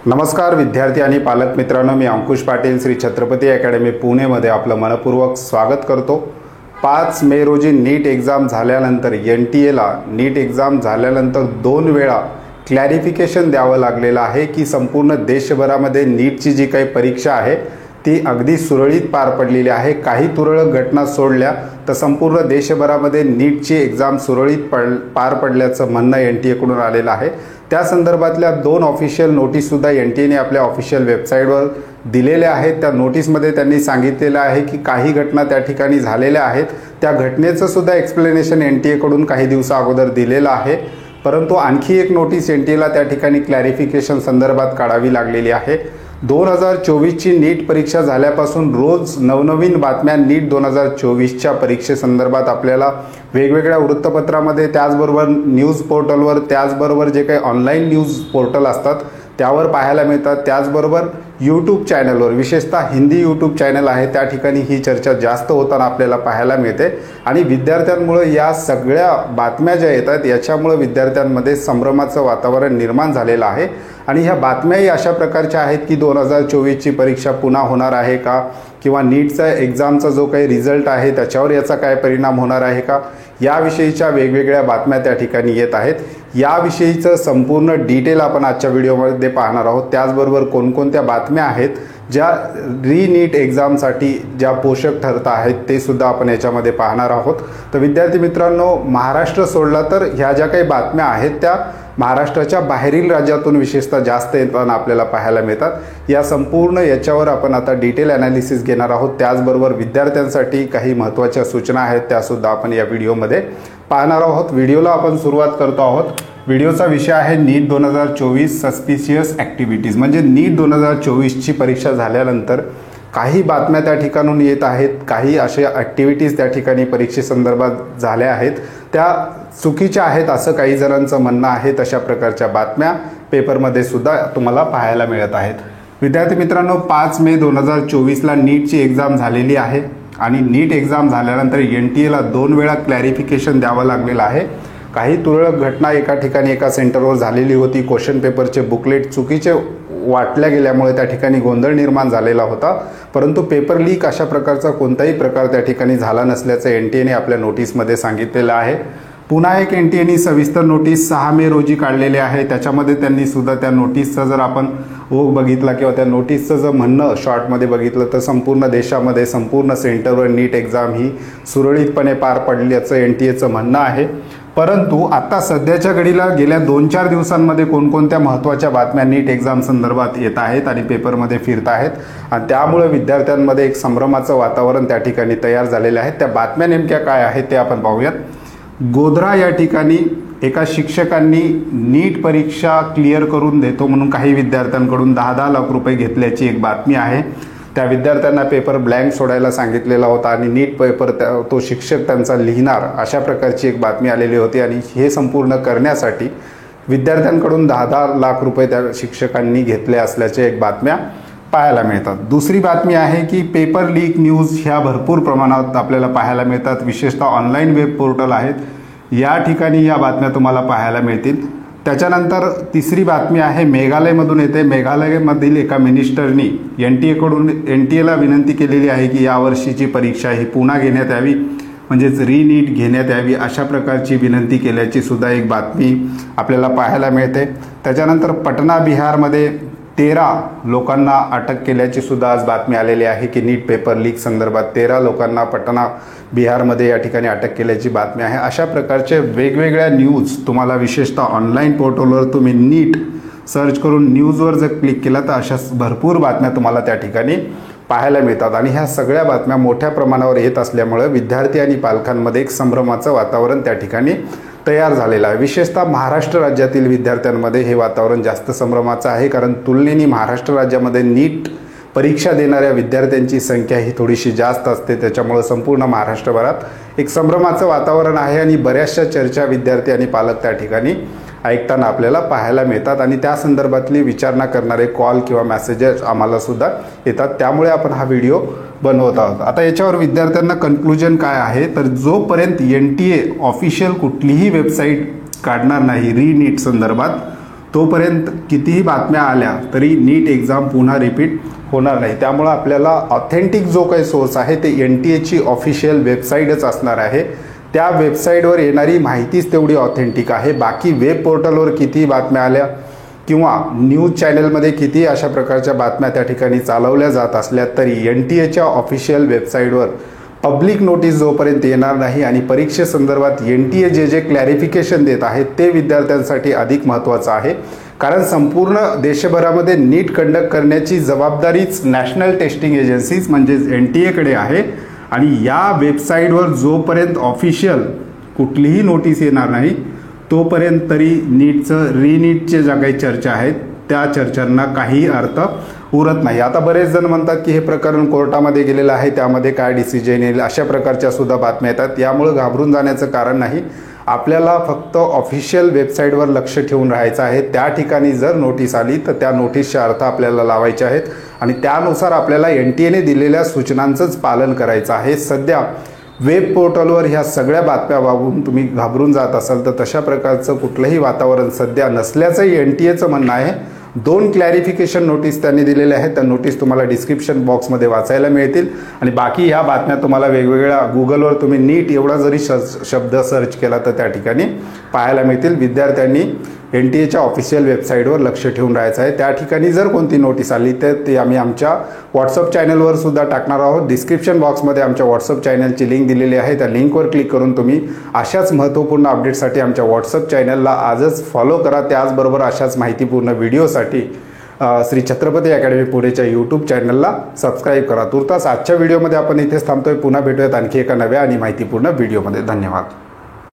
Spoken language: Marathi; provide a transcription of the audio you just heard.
नमस्कार विद्यार्थी आणि पालक मित्रांनो, मी अंकुश पाटील श्री छत्रपती अकॅडमी पुणेमध्ये आपलं मनपूर्वक स्वागत करतो। 5 मे रोजी नीट एग्जाम झाल्यानंतर NTA नीट एग्जाम झाल्यानंतर 2 वेळा क्लॅरिफिकेशन द्यावं लागलेलं आहे की संपूर्ण देशभरामध्ये नीटची जी काही परीक्षा आहे ती अगदी सुरळीत पार पडलेली आहे। काही तुरळक घटना सोडल्या तर संपूर्ण देशभरामध्ये नीटची एग्जाम सुरळीत पार पडल्याचं म्हणणं NTA कडून आलेलं आहे। त्या संदर्भातल्या 2 ऑफिशियल नोटीस सुद्धा NTA ने आपल्या ऑफिशियल वेबसाईटवर दिलेल्या आहेत। त्या नोटीसमध्ये त्यांनी सांगितलेलं आहे की काही घटना त्या ठिकाणी झालेल्या आहेत, त्या घटनेचं सुद्धा एक्सप्लेनेशन NTA कडून काही दिवसा अगोदर दिलेलं आहे। परंतु आणखी एक नोटीस NTA ला त्या ठिकाणी क्लॅरिफिकेशन संदर्भात काढावी लागलेली आहे। 2024 ची नीट परीक्षा झाल्यापासून रोज नवनवीन बातम्या नीट 2024 च्या परीक्षेसंदर्भात आपल्याला वेगवेगळ्या वृत्तपत्रामध्ये, त्याचबरोबर न्यूज पोर्टलवर, त्याचबरोबर जे काही ऑनलाईन न्यूज पोर्टल असतात त्यावर पाहायला मिळतात। त्याचबरोबर यूट्यूब चॅनलवर, विशेषतः हिंदी यूट्यूब चॅनल आहे त्या ठिकाणी ही चर्चा जास्त होताना आपल्याला पाहायला मिळते आणि विद्यार्थ्यांमुळे या सगळ्या बातम्या ज्या येतात याच्यामुळे विद्यार्थ्यांमध्ये संभ्रमाचं वातावरण निर्माण झालेलं आहे। आणि ह्या बातम्याही अशा प्रकारच्या आहेत की 2024 ची परीक्षा पुन्हा होणार आहे का, किंवा नीटचा एग्जामचा जो काही रिझल्ट आहे त्याच्यावर याचा काय परिणाम होणार आहे का, याविषयीच्या वेगवेगळ्या बातम्या त्या ठिकाणी येत आहेत। याविषयीचं संपूर्ण डिटेल आपण आजच्या व्हिडिओमध्ये पाहणार आहोत। त्याचबरोबर कोणकोणत्या बातम्या आहेत ज्या नीट एग्जामसाठी ज्या पोषक ठरत आहेत ते सुद्धा आपण याच्यामध्ये पाहणार आहोत। तर विद्यार्थी मित्रांनो, महाराष्ट्र सोडला तर ह्या ज्या काही बातम्या आहेत त्या महाराष्ट्राच्या बाहेरील राज्यातून विशेषतः जास्त येताना आपल्याला पाहायला मिळतात। या संपूर्ण याच्यावर आपण आता डिटेल ॲनालिसिस घेणार आहोत। त्याचबरोबर विद्यार्थ्यांसाठी काही महत्त्वाच्या सूचना आहेत त्या सुद्धा आपण या व्हिडिओमध्ये पाहणार आहोत। व्हिडिओला आपण सुरुवात करतो आहोत। व्हिडिओचा विषय आहे नीट 2024 सस्पिशियस ॲक्टिव्हिटीज, म्हणजे नीट 2024 ची परीक्षा झाल्यानंतर काही बातम्या त्या ठिकाणून येत आहेत, काही अशा ॲक्टिव्हिटीज त्या ठिकाणी परीक्षेसंदर्भात झाल्या आहेत त्या चुकीच्या आहेत असं काही जणांचं म्हणणं आहे। तशा प्रकारच्या बातम्या पेपरमध्ये सुद्धा तुम्हाला पाहायला मिळत आहेत। विद्यार्थी मित्रांनो, 5 मे 2024 ला नीटची एग्जाम झालेली आहे आणि नीट एग्जाम झाल्यानंतर NTA ला 2 वेळा क्लॅरिफिकेशन द्यावं लागलेलं आहे। काही तुरळक घटना एका ठिकाणी एका सेंटरवर झालेली होती। क्वेश्चन पेपरचे बुकलेट चुकीचे वाटल्या गेल्यामुळे त्या ठिकाणी गोंधळ निर्माण झालेला होता, परंतु पेपर लीक अशा प्रकारचा कोणताही प्रकार त्या ठिकाणी झाला नसल्याचं NTA ने आपल्या नोटीसमध्ये सांगितलेलं आहे। पुन्हा एक NTA ने सविस्तर नोटीस 6 मे रोजी काढलेले आहे। त्याच्यामध्ये त्यांनी सुद्धा त्या नोटीसचा जर आपण बघितला किंवा त्या नोटीसचं जर म्हणणं शॉर्टमध्ये बघितलं तर संपूर्ण देशामध्ये संपूर्ण सेंटरवर नीट एग्जाम ही सुरळीतपणे पार पडल्याचं NTAचं म्हणणं आहे। परंतु आता सध्याच्या घडीला गेल्या 2-4 दिवसांमध्ये कोणकोणत्या महत्त्वाच्या बातम्या नीट एग्जाम संदर्भात येत आहेत आणि पेपरमध्ये फिरत आहेत आणि त्यामुळे विद्यार्थ्यांमध्ये एक संभ्रमाचं वातावरण त्या ठिकाणी तयार झालेलं आहे। त्या बातम्या नेमक्या काय आहेत ते आपण पाहूयात। गोध्रा या ठिकाणी एका शिक्षकांनी नीट परीक्षा क्लिअर करून देतो म्हणून काही विद्यार्थ्यांकडून 10-10 लाख रुपये घेतल्याची एक बातमी आहे। त्या विद्यार्थ्यांना पेपर ब्लँक सोडायला सांगितलेला होता आणि नीट पेपर तो शिक्षक त्यांचा लिहिणार अशा प्रकारची एक बातमी आलेली होती आणि हे संपूर्ण करण्यासाठी विद्यार्थ्यांकडून 10-10 लाख रुपये त्या शिक्षकांनी घेतले असल्याच्या एक बातम्या पाहायला मिळतात। दुसरी बातमी आहे की पेपर लीक न्यूज ह्या भरपूर प्रमाणात आपल्याला पाहायला मिळतात, विशेषतः ऑनलाईन वेब पोर्टल आहेत या ठिकाणी या बातम्या तुम्हाला पाहायला मिळतील। त्याच्यानंतर तिसरी बातमी आहे मेघालयमधून येते। मेघालयमधील एका मिनिस्टरनी NTA ला विनंती केलेली आहे की यावर्षीची परीक्षा ही पुन्हा घेण्यात यावी, म्हणजेच रीनीट घेण्यात यावी अशा प्रकारची विनंती केल्याची सुद्धा एक बातमी आपल्याला पाहायला मिळते। त्याच्यानंतर पटना बिहारमध्ये 13 लोकांना अटक केल्याची सुद्धा आज बातमी आलेली आहे की नीट पेपर लीक संदर्भात 13 लोकांना पटना बिहारमध्ये या ठिकाणी अटक केल्याची बातमी आहे। अशा प्रकारचे वेगवेगळ्या न्यूज तुम्हाला विशेषतः ऑनलाईन पोर्टलवर तुम्ही नीट सर्च करून न्यूजवर जर क्लिक केला तर अशा भरपूर बातम्या तुम्हाला त्या ठिकाणी पाहायला मिळतात आणि ह्या सगळ्या बातम्या मोठ्या प्रमाणावर येत असल्यामुळे विद्यार्थी आणि पालकांमध्ये एक संभ्रमाचं वातावरण त्या ठिकाणी तयार झालेला आहे। विशेषतः महाराष्ट्र राज्यातील विद्यार्थ्यांमध्ये हे वातावरण जास्त संभ्रमाचं आहे, कारण तुलनेने महाराष्ट्र राज्यामध्ये नीट परीक्षा देणाऱ्या विद्यार्थ्यांची संख्या ही थोडीशी जास्त असते। त्याच्यामुळे संपूर्ण महाराष्ट्रभरात एक संभ्रमाचं वातावरण आहे आणि बऱ्याचशा चर्चा विद्यार्थी आणि पालक त्या ठिकाणी ऐकताना आपल्याला पाहायला मिळतात आणि त्या संदर्भातली विचारणा करणारे कॉल किंवा मेसेजेस आम्हाला सुद्धा येतात, त्यामुळे आपण हा व्हिडिओ बनवत आहोत। आता याच्यावर विद्यार्थ्यांना कन्क्लुजन काय आहे तर जोपर्यंत NTA ऑफिशियल कुठलीही वेबसाईट काढणार नाही रीनीट संदर्भात तोपर्यंत कितीही बातम्या आल्या तरी नीट एक्झाम पुन्हा रिपीट होणार नाही. त्यामुळं आपल्याला ऑथेंटिक जो काही सोर्स आहे ते NTA ऑफिशियल वेबसाईटच असणार आहे. त्या वेबसाईटवर येणारी माहितीच तेवढी ऑथेंटिक आहे. बाकी वेब पोर्टलवर कितीही बातम्या आल्या किंवा न्यूज चॅनलमध्ये कितीही अशा प्रकारच्या बातम्या त्या ठिकाणी चालवल्या जात असल्या तरी NTA ऑफिशियल वेबसाईटवर पब्लिक नोटीस जोपर्यंत येणार नाही आणि परीक्षेसंदर्भात NTA जे क्लॅरिफिकेशन देत आहे ते विद्यार्थ्यांसाठी अधिक महत्त्वाचं आहे. कारण संपूर्ण देशभरामध्ये नीट कंडक्ट करण्याची जबाबदारीच नॅशनल टेस्टिंग एजन्सीज म्हणजेच NTA आहे. आणि या वेबसाईटवर जोपर्यंत ऑफिशियल कुठलीही नोटीस येणार नाही तोपर्यंत तरी नीटच्या ज्या काही चर्चा आहेत त्या चर्चांना काही अर्थ उरत नाही. आता बरेच जण म्हणतात की हे प्रकरण कोर्टामध्ये गेलेलं आहे, त्यामध्ये काय डिसिजन येईल, अशा प्रकारच्या सुद्धा बातम्या येतात. यामुळे घाबरून जाण्याचं कारण नाही. आपल्याला फक्त ऑफिशियल वेबसाईटवर लक्ष ठेवून राहायचं आहे. त्या ठिकाणी जर नोटीस आली तर त्या नोटीसचे अर्थ आपल्याला लावायचे आहेत आणि त्यानुसार आपल्याला NTA दिलेल्या सूचनांचंच पालन करायचं आहे. सध्या वेब पोर्टलवर ह्या सगळ्या बातम्या वाहून तुम्ही घाबरून जात असाल तर तशा प्रकारचं कुठलंही वातावरण सध्या नसल्याचंही NTAचं म्हणणं आहे. 2 क्लॅरिफिकेशन नोटीस त्यांनी दिलेल्या आहेत. त्या नोटीस तुम्हाला डिस्क्रिप्शन बॉक्समध्ये वाचायला मिळतील आणि बाकी ह्या बातम्या तुम्हाला वेगवेगळ्या गुगलवर तुम्ही नीट एवढा जरी शब्द सर्च केला तर त्या ठिकाणी पाहायला मिळतील. विद्यार्थ्यांनी NTA ऑफिशियल वेबसाईटवर लक्ष ठेवून राहायचं आहे. त्या ठिकाणी जर कोणती नोटीस आली तर ते आम्ही आमच्या व्हॉट्सअप चॅनलवर सुद्धा टाकणार आहोत. डिस्क्रिप्शन बॉक्समध्ये आमच्या व्हॉट्सअप चॅनलची लिंक दिलेली आहे. त्या लिंकवर क्लिक करून तुम्ही अशाच महत्त्वपूर्ण अपडेटसाठी आमच्या व्हॉट्सअप चॅनलला आजच फॉलो करा. त्याचबरोबर अशाच माहितीपूर्ण व्हिडिओसाठी श्री छत्रपती अकॅडमी पुणेच्या यूट्यूब चॅनलला सबस्क्राईब करा. तुर्तास आजच्या व्हिडिओमध्ये आपण इथेच थांबतोय. पुन्हा भेटूयात आणखी एका नव्या आणि माहितीपूर्ण व्हिडिओमध्ये. धन्यवाद.